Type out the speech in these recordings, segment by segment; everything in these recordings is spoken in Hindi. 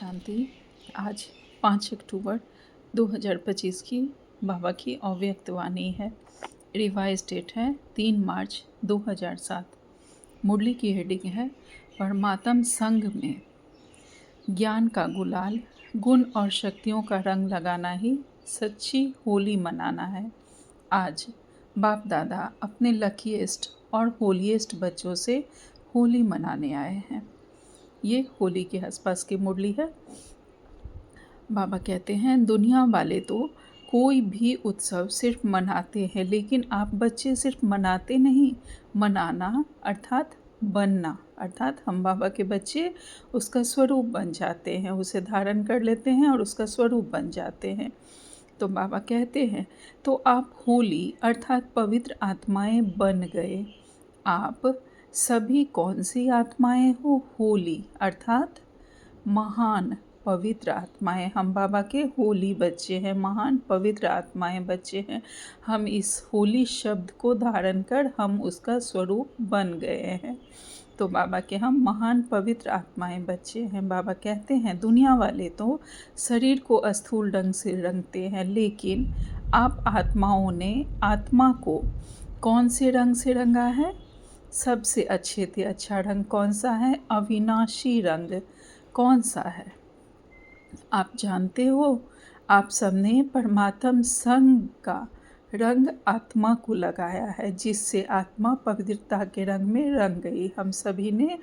शांति। आज 5 अक्टूबर 2025 की बाबा की अव्यक्त वाणी है। रिवाइज डेट है 3 मार्च 2007। मुरली की हेडिंग है परमात्म संग में ज्ञान का गुलाल, गुण और शक्तियों का रंग लगाना ही सच्ची होली मनाना है। आज बाप दादा अपने लकीएस्ट और होलीएस्ट बच्चों से होली मनाने आए हैं। ये होली के आसपास की मुरली है। बाबा कहते हैं दुनिया वाले तो कोई भी उत्सव सिर्फ मनाते हैं, लेकिन आप बच्चे सिर्फ मनाते नहीं, मनाना अर्थात बनना, अर्थात हम बाबा के बच्चे उसका स्वरूप बन जाते हैं, उसे धारण कर लेते हैं और उसका स्वरूप बन जाते हैं। तो बाबा कहते हैं तो आप होली अर्थात पवित्र आत्माएं बन गए। आप सभी कौन सी आत्माएं हो? होली अर्थात महान पवित्र आत्माएं। हम बाबा के होली बच्चे हैं, महान पवित्र आत्माएं बच्चे हैं। हम इस होली शब्द को धारण कर हम उसका स्वरूप बन गए हैं। तो बाबा के हम महान पवित्र आत्माएं बच्चे हैं। बाबा कहते हैं दुनिया वाले तो शरीर को स्थूल रंग से रंगते हैं, लेकिन आप आत्माओं ने आत्मा को कौन से रंग से रंगा है? सबसे अच्छे से अच्छा रंग कौन सा है? अविनाशी रंग कौन सा है? आप जानते हो, आप सबने परमात्म संग का रंग आत्मा को लगाया है, जिससे आत्मा पवित्रता के रंग में रंग गई। हम सभी ने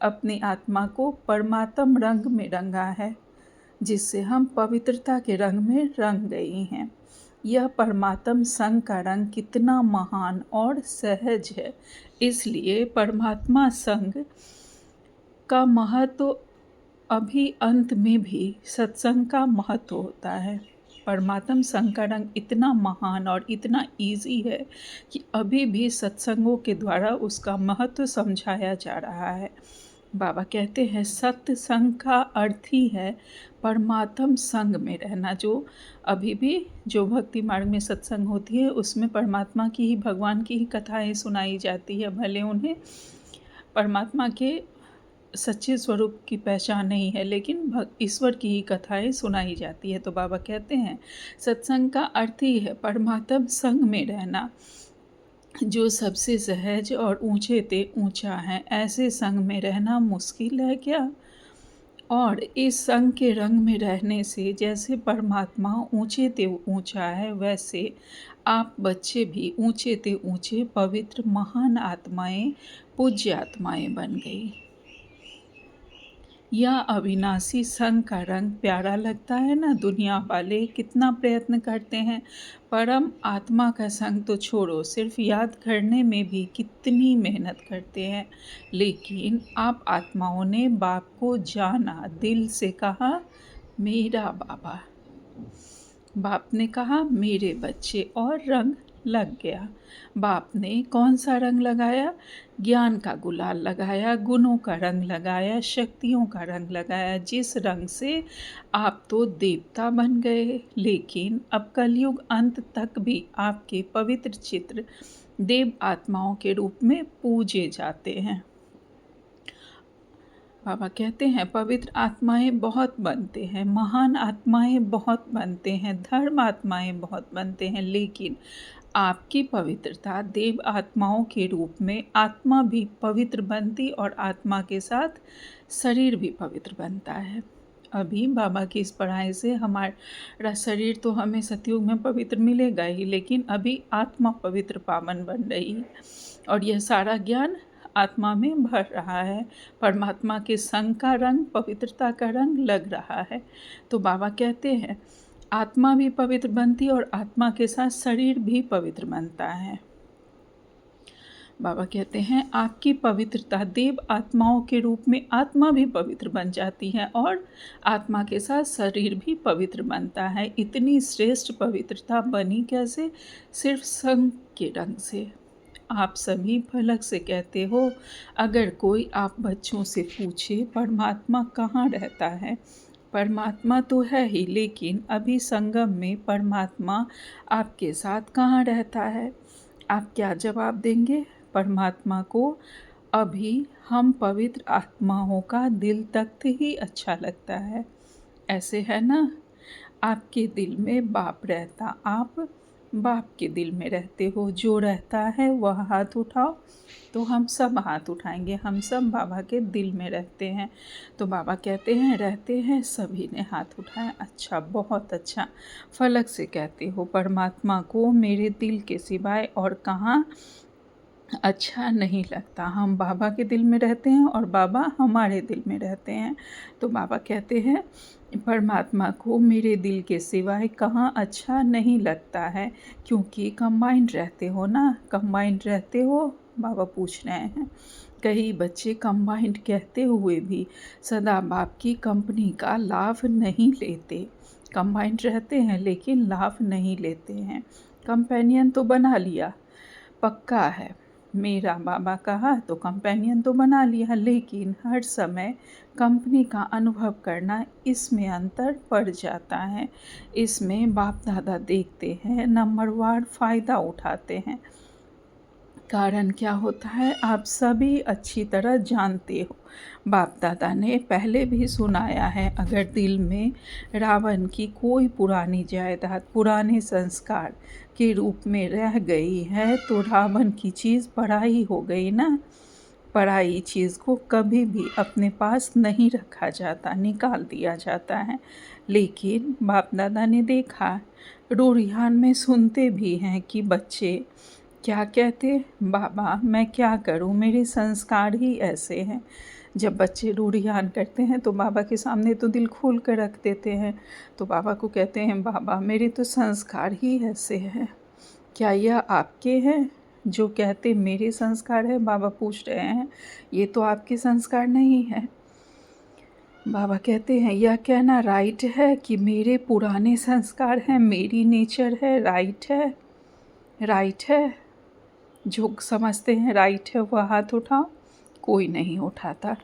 अपनी आत्मा को परमात्म रंग में रंगा है, जिससे हम पवित्रता के रंग में रंग गई हैं। यह परमात्म संग का रंग कितना महान और सहज है। इसलिए परमात्मा संग का महत्व अभी अंत में भी सत्संग का महत्व होता है। परमात्म संग का रंग इतना महान और इतना इजी है कि अभी भी सत्संगों के द्वारा उसका महत्व समझाया जा रहा है। बाबा कहते हैं सत्य संग का अर्थ ही है परमात्म संग में रहना। जो अभी भी जो भक्ति मार्ग में सत्संग होती है उसमें परमात्मा की ही, भगवान की ही कथाएं सुनाई जाती है। भले उन्हें परमात्मा के सच्चे स्वरूप की पहचान नहीं है, लेकिन ईश्वर की ही कथाएं सुनाई जाती है। तो बाबा कहते हैं सत्संग का अर्थ ही है परमात्म संग में रहना, जो सबसे सहज और ऊंचे ते ऊंचा है। ऐसे संग में रहना मुश्किल है क्या? और इस संग के रंग में रहने से जैसे परमात्मा ऊंचे ते ऊंचा है, वैसे आप बच्चे भी ऊंचे ते ऊंचे पवित्र महान आत्माएं, पूज्य आत्माएं बन गई। यह अविनाशी संग का रंग प्यारा लगता है ना? दुनिया वाले कितना प्रयत्न करते हैं, परम आत्मा का संग तो छोड़ो, सिर्फ याद करने में भी कितनी मेहनत करते हैं। लेकिन आप आत्माओं ने बाप को जाना, दिल से कहा मेरा बाबा, बाप ने कहा मेरे बच्चे, और रंग लग गया। बाप ने कौन सा रंग लगाया? ज्ञान का गुलाल लगाया, गुणों का रंग लगाया, शक्तियों का रंग लगाया, जिस रंग से आप तो देवता बन गए। लेकिन अब कलयुग अंत तक भी आपके पवित्र चित्र देव आत्माओं के रूप में पूजे जाते हैं। बाबा कहते हैं पवित्र आत्माएं बहुत बनते हैं, महान आत्माएं बहुत बनते हैं, धर्म आत्माएं बहुत बनते हैं, लेकिन आपकी पवित्रता देव आत्माओं के रूप में आत्मा भी पवित्र बनती और आत्मा के साथ शरीर भी पवित्र बनता है। अभी बाबा की इस पढ़ाई से हमारा शरीर तो हमें सतयुग में पवित्र मिलेगा ही, लेकिन अभी आत्मा पवित्र पावन बन रही है और यह सारा ज्ञान आत्मा में भर रहा है। परमात्मा के संग का रंग, पवित्रता का रंग लग रहा है। तो बाबा कहते हैं आत्मा भी पवित्र बनती और आत्मा के साथ शरीर भी पवित्र बनता है। बाबा कहते हैं आपकी पवित्रता देव आत्माओं के रूप में आत्मा भी पवित्र बन जाती है और आत्मा के साथ शरीर भी पवित्र बनता है। इतनी श्रेष्ठ पवित्रता बनी कैसे? सिर्फ संग के रंग से। आप सभी फलक से कहते हो, अगर कोई आप बच्चों से पूछे परमात्मा कहाँ रहता है, परमात्मा तो है ही, लेकिन अभी संगम में परमात्मा आपके साथ कहाँ रहता है? आप क्या जवाब देंगे? परमात्मा को अभी हम पवित्र आत्माओं का दिल तख्त ही अच्छा लगता है। ऐसे है ना, आपके दिल में बाप रहता, आप बाप के दिल में रहते हो। जो रहता है वह हाथ उठाओ। तो हम सब हाथ उठाएंगे, हम सब बाबा के दिल में रहते हैं। तो बाबा कहते हैं रहते हैं, सभी ने हाथ उठाया। अच्छा, बहुत अच्छा। फलक से कहते हो परमात्मा को मेरे दिल के सिवाय और कहाँ अच्छा नहीं लगता। हम बाबा के दिल में रहते हैं और बाबा हमारे दिल में रहते हैं। तो बाबा कहते हैं परमात्मा को मेरे दिल के सिवाय कहाँ अच्छा नहीं लगता है, क्योंकि कंबाइंड रहते हो ना, कंबाइंड रहते हो। बाबा पूछ रहे हैं, कई बच्चे कंबाइंड कहते हुए भी सदा बाप की कंपनी का लाभ नहीं लेते। कंबाइंड रहते हैं लेकिन लाभ नहीं लेते हैं। कंपेनियन तो बना लिया, पक्का है, मेरा बाबा कहा तो कंपेनियन तो बना लिया, लेकिन हर समय कंपनी का अनुभव करना, इसमें अंतर पड़ जाता है। इसमें बाप दादा देखते हैं, नंबरवार फ़ायदा उठाते हैं। कारण क्या होता है आप सभी अच्छी तरह जानते हो। बाप दादा ने पहले भी सुनाया है, अगर दिल में रावण की कोई पुरानी जायदाद पुराने संस्कार के रूप में रह गई है तो रावण की चीज़ पराई हो गई ना। पराई चीज़ को कभी भी अपने पास नहीं रखा जाता, निकाल दिया जाता है। लेकिन बाप दादा ने देखा, रूरिहान में सुनते भी हैं कि बच्चे क्या कहते, बाबा मैं क्या करूं, मेरे संस्कार ही ऐसे हैं। जब बच्चे रूढ़ियान करते हैं तो बाबा के सामने तो दिल खोल कर रख देते हैं। तो बाबा को कहते हैं बाबा मेरे तो संस्कार ही ऐसे हैं। क्या यह आपके हैं जो कहते मेरे संस्कार है? बाबा पूछ रहे हैं, ये तो आपके संस्कार नहीं है। बाबा कहते हैं यह कहना राइट है कि मेरे पुराने संस्कार हैं, मेरी नेचर है, राइट है, राइट है। जो समझते हैं राइट है वह हाथ उठाओ। कोई नहीं उठाता।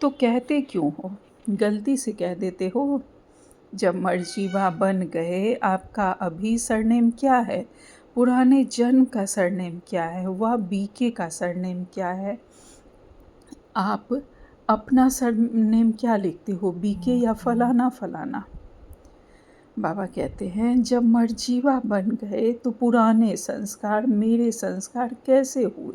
तो कहते क्यों हो? गलती से कह देते हो। जब मर्जीवा बन गए, आपका अभी सरनेम क्या है, पुराने जन्म का सरनेम क्या है, वह बीके का सरनेम क्या है? आप अपना सरनेम क्या लिखते हो, बीके या फलाना फलाना? बाबा कहते हैं जब मर्जीवा बन गए तो पुराने संस्कार मेरे संस्कार कैसे हुए?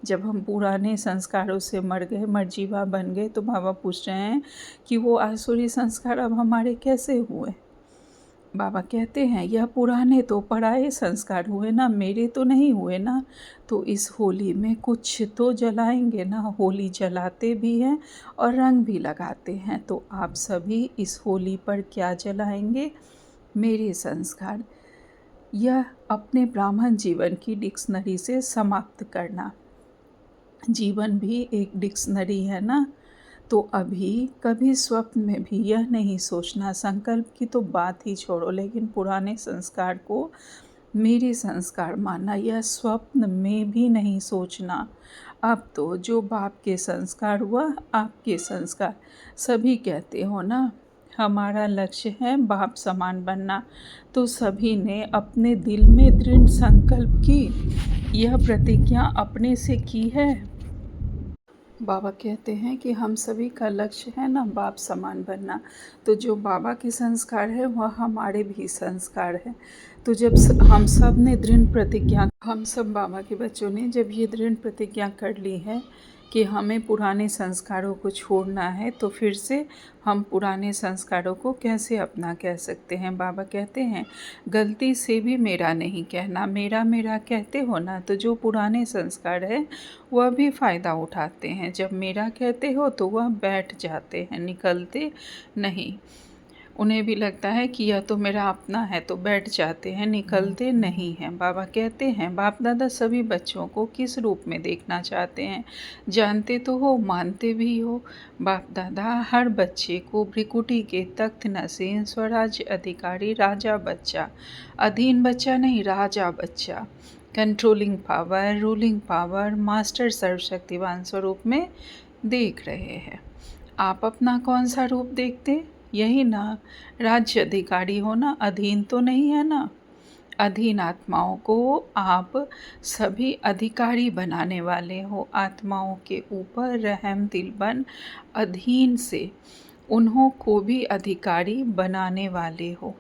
जब हम पुराने संस्कारों से मर गए, मर्जीवा बन गए, तो बाबा पूछ रहे हैं कि वो आसुरी संस्कार अब हमारे कैसे हुए? बाबा कहते हैं यह पुराने तो पराए संस्कार हुए ना, मेरे तो नहीं हुए ना। तो इस होली में कुछ तो जलाएंगे ना। होली जलाते भी हैं और रंग भी लगाते हैं। तो आप सभी इस होली पर क्या जलाएंगे? मेरे संस्कार। यह अपने ब्राह्मण जीवन की डिक्शनरी से समाप्त करना। जीवन भी एक डिक्शनरी है ना। तो अभी कभी स्वप्न में भी यह नहीं सोचना, संकल्प की तो बात ही छोड़ो, लेकिन पुराने संस्कार को मेरे संस्कार मानना, यह स्वप्न में भी नहीं सोचना। अब तो जो बाप के संस्कार हुआ, आपके संस्कार, सभी कहते हो ना हमारा लक्ष्य है बाप समान बनना। तो सभी ने अपने दिल में दृढ़ संकल्प की, यह प्रतिज्ञा अपने से की है। बाबा कहते हैं कि हम सभी का लक्ष्य है ना बाप समान बनना। तो जो बाबा के संस्कार है वह हमारे भी संस्कार है। तो जब हम सब ने दृढ़ प्रतिज्ञा, हम सब बाबा के बच्चों ने जब ये दृढ़ प्रतिज्ञा कर ली है कि हमें पुराने संस्कारों को छोड़ना है, तो फिर से हम पुराने संस्कारों को कैसे अपना कह सकते हैं? बाबा कहते हैं गलती से भी मेरा नहीं कहना, मेरा मेरा कहते हो ना, तो जो पुराने संस्कार है वह भी फ़ायदा उठाते हैं। जब मेरा कहते हो तो वह बैठ जाते हैं, निकलते नहीं। उन्हें भी लगता है कि यह तो मेरा अपना है, तो बैठ जाते हैं, निकलते नहीं हैं। बाबा कहते हैं बाप दादा सभी बच्चों को किस रूप में देखना चाहते हैं, जानते तो हो, मानते भी हो। बाप दादा हर बच्चे को भ्रिकुटी के तख्त नसीन स्वराज्य अधिकारी राजा बच्चा, अधीन बच्चा नहीं, राजा बच्चा, controlling power, ruling power, master सर्वशक्तिवान स्वरूप में देख रहे हैं। आप अपना कौन सा रूप देखते? यही ना, राज्य अधिकारी हो ना, अधीन तो नहीं है ना। अधीन आत्माओं को आप सभी अधिकारी बनाने वाले हो। आत्माओं के ऊपर रहम दिल बन अधीन से उन्हों को भी अधिकारी बनाने वाले हो।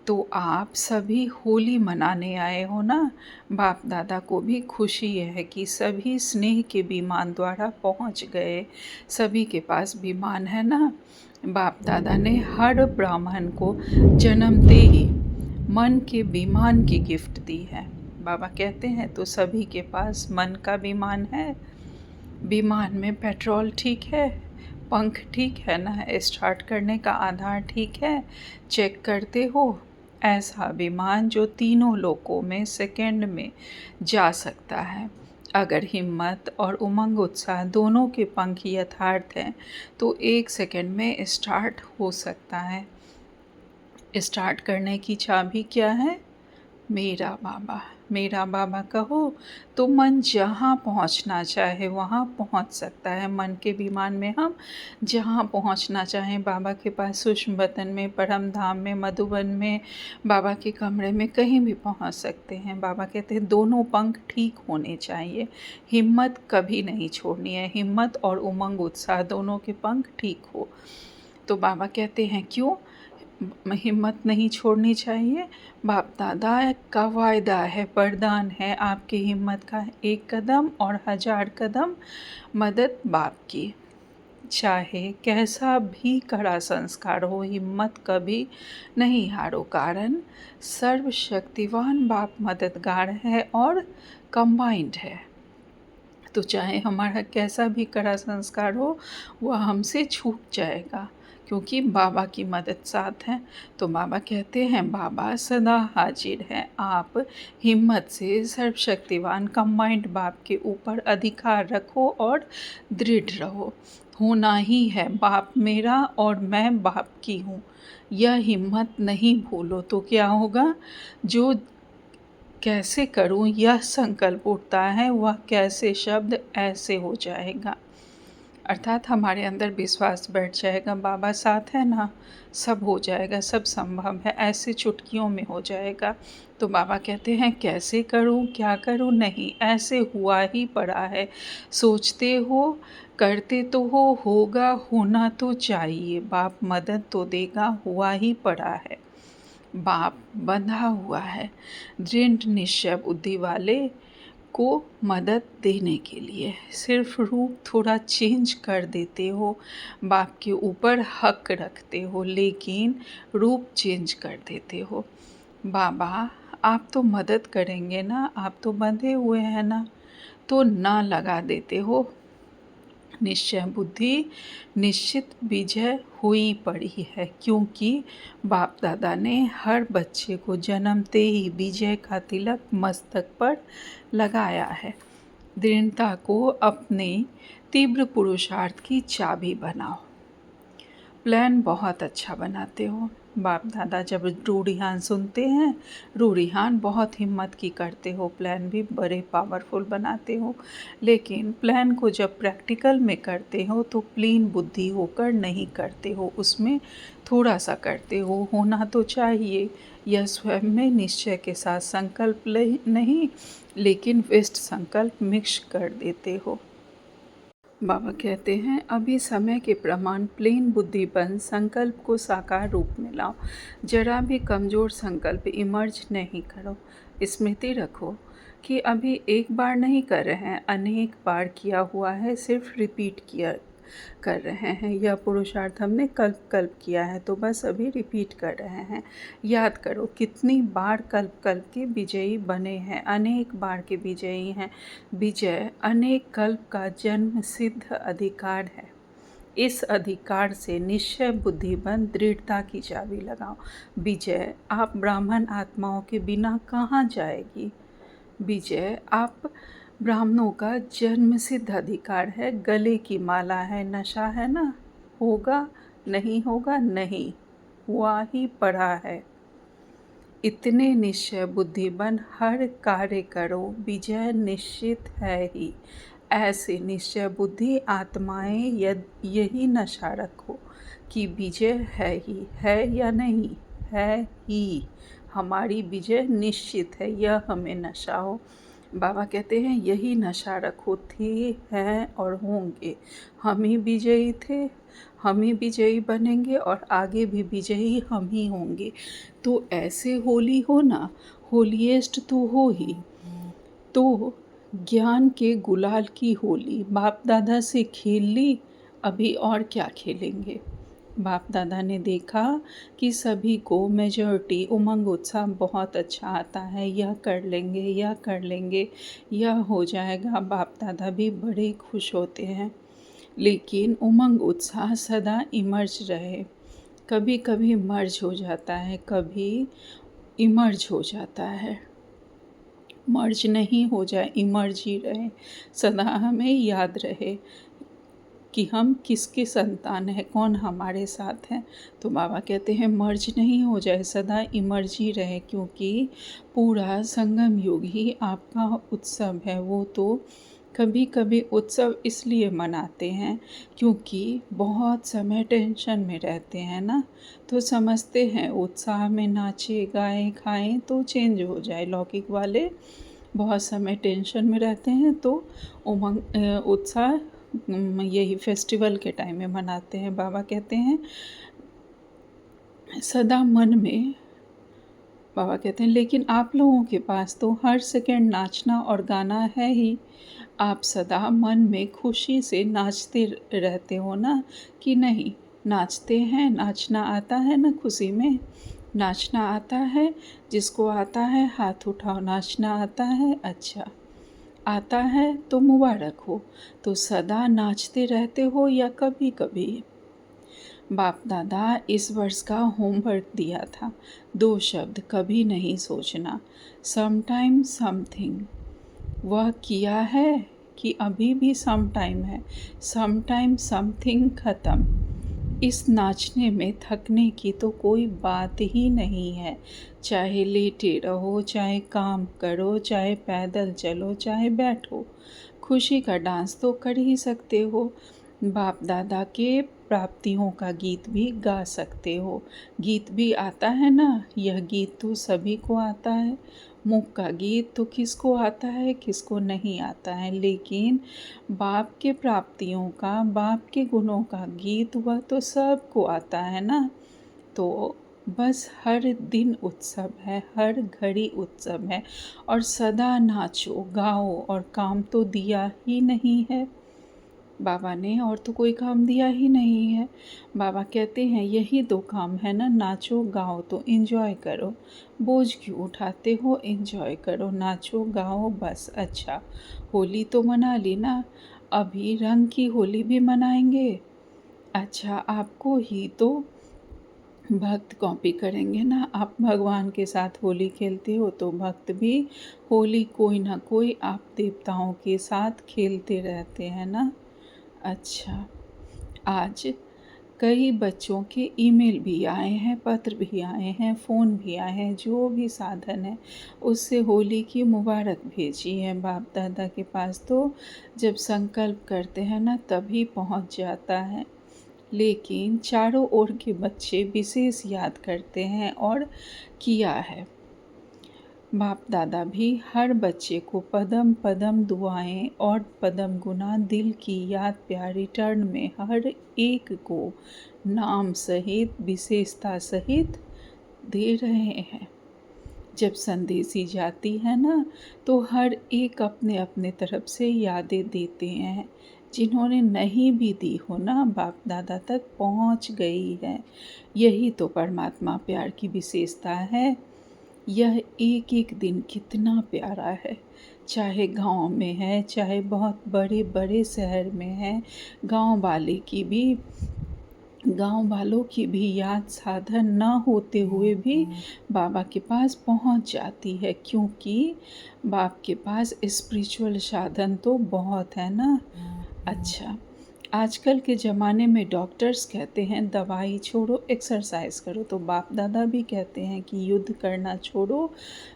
तो आप सभी होली मनाने आए हो ना। बाप दादा को भी खुशी है कि सभी स्नेह के विमान द्वारा पहुंच गए। सभी के पास विमान है ना। बाप दादा ने हर ब्राह्मण को जन्मते ही मन के विमान की गिफ्ट दी है। बाबा कहते हैं तो सभी के पास मन का विमान है। विमान में पेट्रोल ठीक है, पंख ठीक है ना, स्टार्ट करने का आधार ठीक है, चेक करते हो। ऐसा विमान जो तीनों लोकों में सेकंड में जा सकता है। अगर हिम्मत और उमंग उत्साह दोनों के पंख यथार्थ हैं तो 1 सेकंड में स्टार्ट हो सकता है। स्टार्ट करने की चाबी क्या है? मेरा बाबा। मेरा बाबा कहो तो मन जहाँ पहुँचना चाहे वहाँ पहुँच सकता है। मन के विमान में हम जहाँ पहुँचना चाहें, बाबा के पास सूक्ष्म वतन में, परम धाम में, मधुबन में, बाबा के कमरे में, कहीं भी पहुँच सकते हैं। बाबा कहते हैं दोनों पंख ठीक होने चाहिए, हिम्मत कभी नहीं छोड़नी है। हिम्मत और उमंग उत्साह दोनों के पंख ठीक हो। तो बाबा कहते हैं क्यों हिम्मत नहीं छोड़नी चाहिए? बाप दादा का वायदा है, वरदान है आपकी हिम्मत का 1 कदम और 1000 कदम मदद बाप की। चाहे कैसा भी कड़ा संस्कार हो, हिम्मत कभी नहीं हारो। कारण सर्वशक्तिवान बाप मददगार है और कंबाइंड है। तो चाहे हमारा कैसा भी कड़ा संस्कार हो, वह हमसे छूट जाएगा क्योंकि बाबा की मदद साथ है। तो बाबा कहते हैं बाबा सदा हाजिर है। आप हिम्मत से सर्वशक्तिवान कंबाइंड बाप के ऊपर अधिकार रखो और दृढ़ रहो। होना ही है, बाप मेरा और मैं बाप की हूँ, यह हिम्मत नहीं भूलो। तो क्या होगा? जो कैसे करूं यह संकल्प उठता है, वह कैसे शब्द ऐसे हो जाएगा। अर्थात हमारे अंदर विश्वास बैठ जाएगा, बाबा साथ है ना, सब हो जाएगा, सब संभव है, ऐसे चुटकियों में हो जाएगा। तो बाबा कहते हैं कैसे करूं, क्या करूं? नहीं, ऐसे हुआ ही पड़ा है। सोचते हो, करते तो हो, होगा, होना तो चाहिए। बाप मदद तो देगा, हुआ ही पड़ा है। बाप बंधा हुआ है दृढ़ निश्चय बुद्धि वाले को मदद देने के लिए। सिर्फ रूप थोड़ा चेंज कर देते हो, बाप के ऊपर हक रखते हो, लेकिन रूप चेंज कर देते हो। बाबा आप तो मदद करेंगे ना, आप तो बंधे हुए हैं ना, तो ना लगा देते हो। निश्चय बुद्धि निश्चित विजय हुई पड़ी है, क्योंकि बाप दादा ने हर बच्चे को जन्मते ही विजय का तिलक मस्तक पर लगाया है। दृढ़ता को अपने तीव्र पुरुषार्थ की चाबी बनाओ। प्लान बहुत अच्छा बनाते हो। बाप दादा जब रूढ़िहान सुनते हैं, रूढ़िहान बहुत हिम्मत की करते हो, प्लान भी बड़े पावरफुल बनाते हो, लेकिन प्लान को जब प्रैक्टिकल में करते हो तो प्लीन बुद्धि होकर नहीं करते हो, उसमें थोड़ा सा करते हो। होना तो चाहिए, यह स्वयं में निश्चय के साथ संकल्प नहीं, लेकिन वेस्ट संकल्प मिक्स कर देते हो। बाबा कहते हैं अभी समय के प्रमाण प्लेन बुद्धि बन संकल्प को साकार रूप में लाओ। जरा भी कमज़ोर संकल्प इमर्ज नहीं करो। स्मृति रखो कि अभी एक बार नहीं कर रहे हैं, अनेक बार किया हुआ है, सिर्फ रिपीट किया कर रहे हैं। यह पुरुषार्थ हमने कल्प कल्प किया है, तो बस अभी रिपीट कर रहे हैं। याद करो कितनी बार कल्प कल्प के विजयी बने हैं, अनेक बार के विजयी हैं। विजय अनेक कल्प का जन्म सिद्ध अधिकार है। इस अधिकार से निश्चय बुद्धि बन दृढ़ता की चाबी लगाओ। विजय आप ब्राह्मण आत्माओं के बिना कहाँ जाएगी? विजय आप ब्राह्मणों का जन्म सिद्ध अधिकार है, गले की माला है, नशा है ना। होगा नहीं होगा नहीं, हुआ ही पड़ा है। इतने निश्चय बुद्धि बन हर कार्य करो, विजय निश्चित है ही। ऐसे निश्चय बुद्धि आत्माएं यही नशा रखो कि विजय है ही, है या नहीं, है ही। हमारी विजय निश्चित है, यह हमें नशा हो। बाबा कहते हैं यही नशा रखो, थे हैं और होंगे। हम ही विजयी थे, हम ही विजयी बनेंगे और आगे भी विजयी हम ही होंगे। तो ऐसे होली हो ना, होलीएस्ट तो हो ही। तो ज्ञान के गुलाल की होली बाप दादा से खेल ली, अभी और क्या खेलेंगे। बाप दादा ने देखा कि सभी को मेजॉरिटी उमंग उत्साह बहुत अच्छा आता है, यह कर लेंगे, यह कर लेंगे, यह हो जाएगा। बाप दादा भी बड़े खुश होते हैं, लेकिन उमंग उत्साह सदा इमर्ज रहे। कभी कभी मर्ज हो जाता है, कभी इमर्ज हो जाता है। मर्ज नहीं हो जाए, इमर्ज ही रहे। सदा हमें याद रहे कि हम किसके संतान हैं, कौन हमारे साथ हैं। तो बाबा कहते हैं मर्ज नहीं हो जाए, सदा इमर्ज ही रहे, क्योंकि पूरा संगम युग ही आपका उत्सव है। वो तो कभी कभी उत्सव इसलिए मनाते हैं क्योंकि बहुत समय टेंशन में रहते हैं ना, तो समझते हैं उत्साह में नाचे गाएं खाएं तो चेंज हो जाए। लौकिक वाले बहुत समय टेंशन में रहते हैं, तो उमंग उत्साह यही फेस्टिवल के टाइम में मनाते हैं। बाबा कहते हैं सदा मन में, बाबा कहते हैं लेकिन आप लोगों के पास तो हर सेकंड नाचना और गाना है ही। आप सदा मन में खुशी से नाचते रहते हो ना, कि नहीं? नाचते हैं, नाचना आता है ना खुशी में, नाचना आता है। जिसको आता है हाथ उठाओ, नाचना आता है, अच्छा आता है तो मुबारक हो। तो सदा नाचते रहते हो या कभी कभी? बाप दादा इस वर्ष का होमवर्क दिया था, 2 शब्द कभी नहीं सोचना, समटाइम समथिंग। वह किया है कि अभी भी सम टाइम है, सम टाइम समथिंग ख़त्म। इस नाचने में थकने की तो कोई बात ही नहीं है। चाहे लेटे रहो, चाहे काम करो, चाहे पैदल चलो, चाहे बैठो, खुशी का डांस तो कर ही सकते हो। बाप दादा के प्राप्तियों का गीत भी गा सकते हो। गीत भी आता है ना, यह गीत तो सभी को आता है। मुख का गीत तो किसको आता है, किसको नहीं आता है, लेकिन बाप के प्राप्तियों का, बाप के गुणों का गीत वह तो सबको आता है ना। तो बस हर दिन उत्सव है, हर घड़ी उत्सव है, और सदा नाचो गाओ, और काम तो दिया ही नहीं है बाबा ने, और तो कोई काम दिया ही नहीं है। बाबा कहते हैं यही 2 काम है ना, नाचो गाओ, तो एंजॉय करो। बोझ क्यों उठाते हो, एंजॉय करो, नाचो गाओ बस। अच्छा, होली तो मना ली ना, अभी रंग की होली भी मनाएंगे। अच्छा, आपको ही तो भक्त कॉपी करेंगे ना। आप भगवान के साथ होली खेलते हो तो भक्त भी होली कोई ना कोई आप देवताओं के साथ खेलते रहते हैं ना। अच्छा, आज कई बच्चों के ईमेल भी आए हैं, पत्र भी आए हैं, फ़ोन भी आए हैं, जो भी साधन है उससे होली की मुबारक भेजी है। बाप दादा के पास तो जब संकल्प करते हैं ना तभी पहुंच जाता है, लेकिन चारों ओर के बच्चे विशेष याद करते हैं और किया है। बाप दादा भी हर बच्चे को पदम पदम दुआएं और पदम गुना दिल की याद प्यार रिटर्न में हर एक को नाम सहित विशेषता सहित दे रहे हैं। जब संदेशी जाती है ना तो हर एक अपने अपने तरफ से यादें देते हैं। जिन्होंने नहीं भी दी हो ना, बाप दादा तक पहुंच गई है। यही तो परमात्मा प्यार की विशेषता है। यह एक एक दिन कितना प्यारा है, चाहे गांव में है, चाहे बहुत बड़े बड़े शहर में है। गांव वालों की भी याद साधन न होते हुए भी बाबा के पास पहुंच जाती है, क्योंकि बाप के पास स्पिरिचुअल साधन तो बहुत है ना। अच्छा, आजकल के ज़माने में डॉक्टर्स कहते हैं दवाई छोड़ो, एक्सरसाइज करो, तो बाप दादा भी कहते हैं कि युद्ध करना छोड़ो,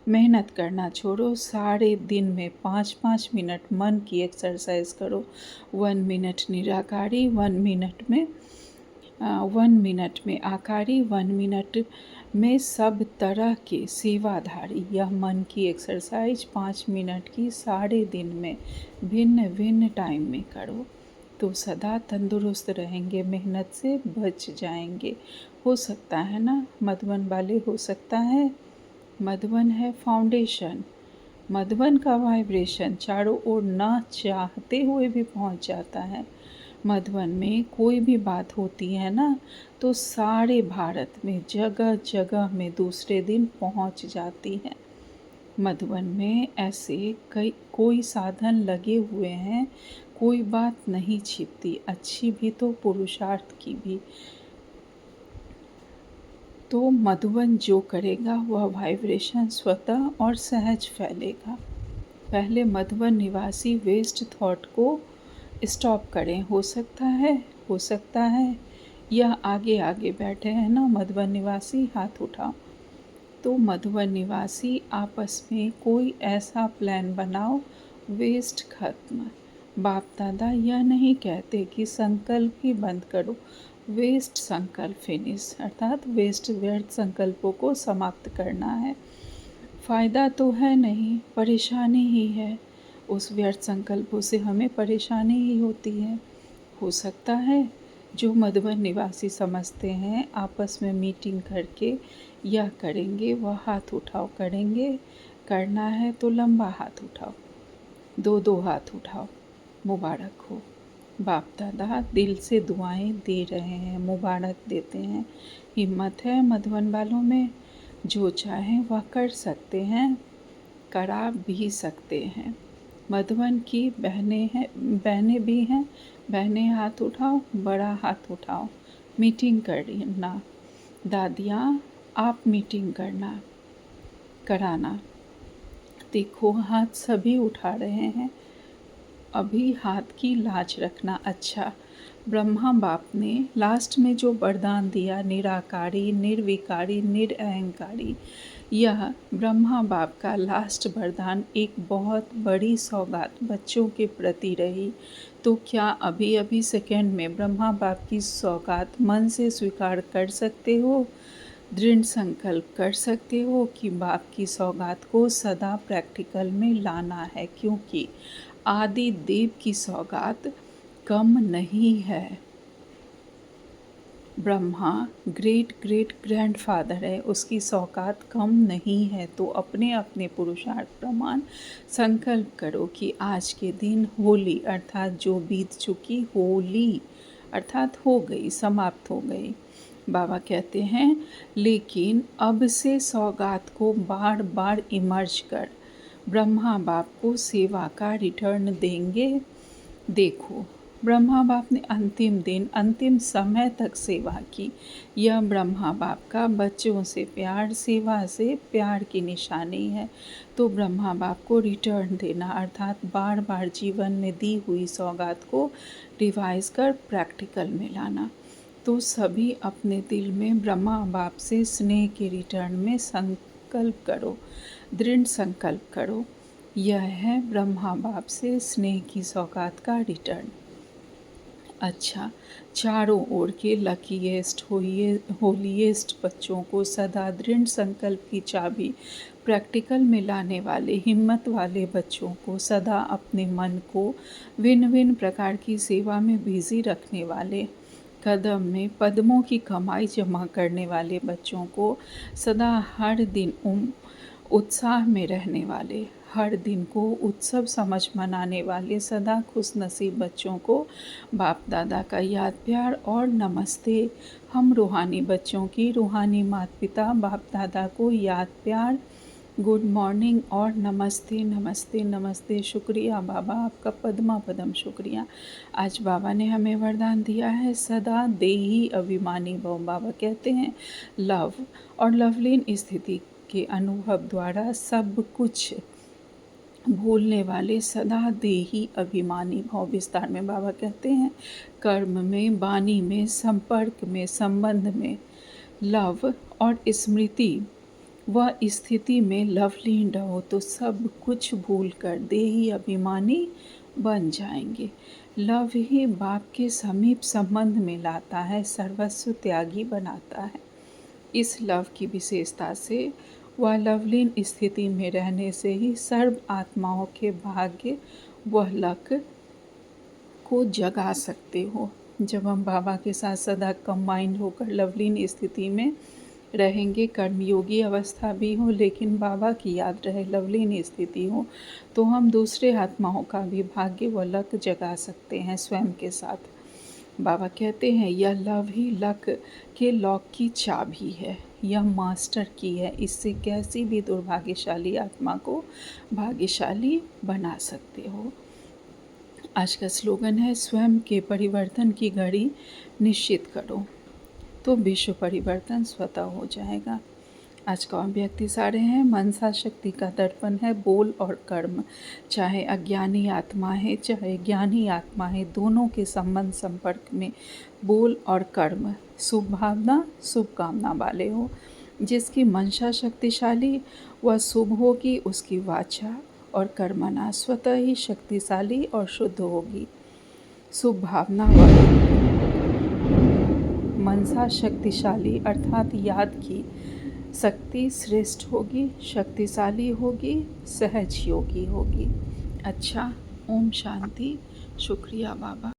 मेहनत करना छोड़ो, सारे दिन में 5-5 मिनट मन की एक्सरसाइज करो। 1 मिनट निराकारी, 1 मिनट में 1 मिनट में आकारी, 1 मिनट में सब तरह के सेवाधारी। यह मन की एक्सरसाइज 5 मिनट की सारे दिन में भिन्न भिन्न टाइम में करो तो सदा तंदुरुस्त रहेंगे, मेहनत से बच जाएंगे। हो सकता है ना मधुबन वाले, हो सकता है। मधुबन है फाउंडेशन। मधुबन का वाइब्रेशन चारों ओर ना चाहते हुए भी पहुंच जाता है। मधुबन में कोई भी बात होती है ना तो सारे भारत में जगह जगह में दूसरे दिन पहुंच जाती है। मधुबन में ऐसे कोई साधन लगे हुए हैं, कोई बात नहीं छिपती, अच्छी भी तो पुरुषार्थ की भी। तो मधुबन जो करेगा वह वाइब्रेशन स्वतः और सहज फैलेगा। पहले मधुबन निवासी वेस्ट थॉट को स्टॉप करें। हो सकता है यह आगे आगे बैठे हैं ना मधुबन निवासी, हाथ उठाओ। तो मधुबन निवासी आपस में कोई ऐसा प्लान बनाओ, वेस्ट खत्म। बाप दादा यह नहीं कहते कि संकल्प ही बंद करो, वेस्ट संकल्प फिनिश, अर्थात वेस्ट व्यर्थ संकल्पों को समाप्त करना है। फ़ायदा तो है नहीं, परेशानी ही है। उस व्यर्थ संकल्पों से हमें परेशानी ही होती है। हो सकता है जो मधुबन निवासी समझते हैं आपस में मीटिंग करके यह करेंगे, वह हाथ उठाओ। करेंगे, करना है तो लंबा हाथ उठाओ, 2 हाथ उठाओ। मुबारक हो। बाप दादा दिल से दुआएं दे रहे हैं, मुबारक देते हैं। हिम्मत है मधुबन वालों में, जो चाहें वह कर सकते हैं, करा भी सकते हैं। मधुबन की बहनें भी हैं। बहनें हाथ उठाओ, बड़ा हाथ उठाओ। मीटिंग करना। दादियाँ आप मीटिंग कराना। देखो हाथ सभी उठा रहे हैं। अभी हाथ की लाज रखना। अच्छा, ब्रह्मा बाप ने लास्ट में जो वरदान दिया, निराकारी, निर्विकारी, निरअहंकारी, यह ब्रह्मा बाप का लास्ट वरदान एक बहुत बड़ी सौगात बच्चों के प्रति रही। तो क्या अभी अभी सेकंड में ब्रह्मा बाप की सौगात मन से स्वीकार कर सकते हो? दृढ़ संकल्प कर सकते हो कि बाप की सौगात को सदा प्रैक्टिकल में लाना है, क्योंकि आदि देव की सौगात कम नहीं है। ब्रह्मा ग्रेट ग्रेट ग्रैंडफादर है, उसकी सौगात कम नहीं है। तो अपने अपने पुरुषार्थ प्रमाण संकल्प करो कि आज के दिन होली, अर्थात जो बीत चुकी होली अर्थात हो गई, समाप्त हो गई। बाबा कहते हैं लेकिन अब से सौगात को बार बार इमर्ज कर ब्रह्मा बाप को सेवा का रिटर्न देंगे। देखो ब्रह्मा बाप ने अंतिम दिन, अंतिम समय तक सेवा की। यह ब्रह्मा बाप का बच्चों से प्यार, सेवा से प्यार की निशानी है। तो ब्रह्मा बाप को रिटर्न देना अर्थात बार बार जीवन में दी हुई सौगात को रिवाइज कर प्रैक्टिकल में लाना। तो सभी अपने दिल में ब्रह्मा बाप से स्नेह के रिटर्न में संकल्प करो, दृढ़ संकल्प करो। यह है ब्रह्मा बाप से स्नेह की सौगात का रिटर्न। अच्छा, चारों ओर के लकीएस्ट होलीएस्ट बच्चों को सदा दृढ़ संकल्प की चाबी प्रैक्टिकल में लाने वाले हिम्मत वाले बच्चों को, सदा अपने मन को भिन्न भिन्न प्रकार की सेवा में बिजी रखने वाले, कदम में पद्मों की कमाई जमा करने वाले बच्चों को, सदा हर दिन उत्साह में रहने वाले, हर दिन को उत्सव समझ मनाने वाले सदा खुश नसीब बच्चों को बाप दादा का याद प्यार और नमस्ते। हम रूहानी बच्चों की रूहानी माता पिता बाप दादा को याद प्यार, गुड मॉर्निंग और नमस्ते नमस्ते नमस्ते। शुक्रिया बाबा, आपका पद्मा पदम शुक्रिया। आज बाबा ने हमें वरदान दिया है सदा देही अभिमानी भव। बाबा कहते हैं लव और लवलीन स्थिति के अनुभव द्वारा सब कुछ भूलने वाले सदा देही अभिमानी भव। विस्तार में बाबा कहते हैं कर्म में, वाणी में, संपर्क में, संबंध में लव और स्मृति व स्थिति में लवलीन रहो तो सब कुछ भूल कर देही अभिमानी बन जाएंगे। लव ही बाप के समीप संबंध में लाता है, सर्वस्व त्यागी बनाता है। इस लव की विशेषता से वह लवलीन स्थिति में रहने से ही सर्व आत्माओं के भाग्य व लक को जगा सकते हो। जब हम बाबा के साथ सदा कंबाइंड होकर लवलीन स्थिति में रहेंगे, कर्मयोगी अवस्था भी हो लेकिन बाबा की याद रहे, लवलीन स्थिति हो, तो हम दूसरे आत्माओं का भी भाग्य व लक जगा सकते हैं स्वयं के साथ। बाबा कहते हैं यह लव ही लक के लॉक की चाबी है, यह मास्टर की है। इससे कैसी भी दुर्भाग्यशाली आत्मा को भाग्यशाली बना सकते हो। आज का स्लोगन है स्वयं के परिवर्तन की घड़ी निश्चित करो तो विश्व परिवर्तन स्वतः हो जाएगा। आज का व्यक्ति सारे हैं, मनसा शक्ति का दर्पण है बोल और कर्म। चाहे अज्ञानी आत्मा है चाहे ज्ञानी आत्मा है, दोनों के संबंध संपर्क में बोल और कर्म शुभ भावना शुभ कामना वाले हो। जिसकी मनसा शक्तिशाली वह शुभ होगी, उसकी वाचा और कर्मना स्वतः ही शक्तिशाली और शुद्ध होगी। शुभ भावना वाली मनसा शक्तिशाली अर्थात याद की शक्ति श्रेष्ठ होगी, शक्तिशाली होगी, सहज योगी होगी। अच्छा, ओम शांति। शुक्रिया बाबा।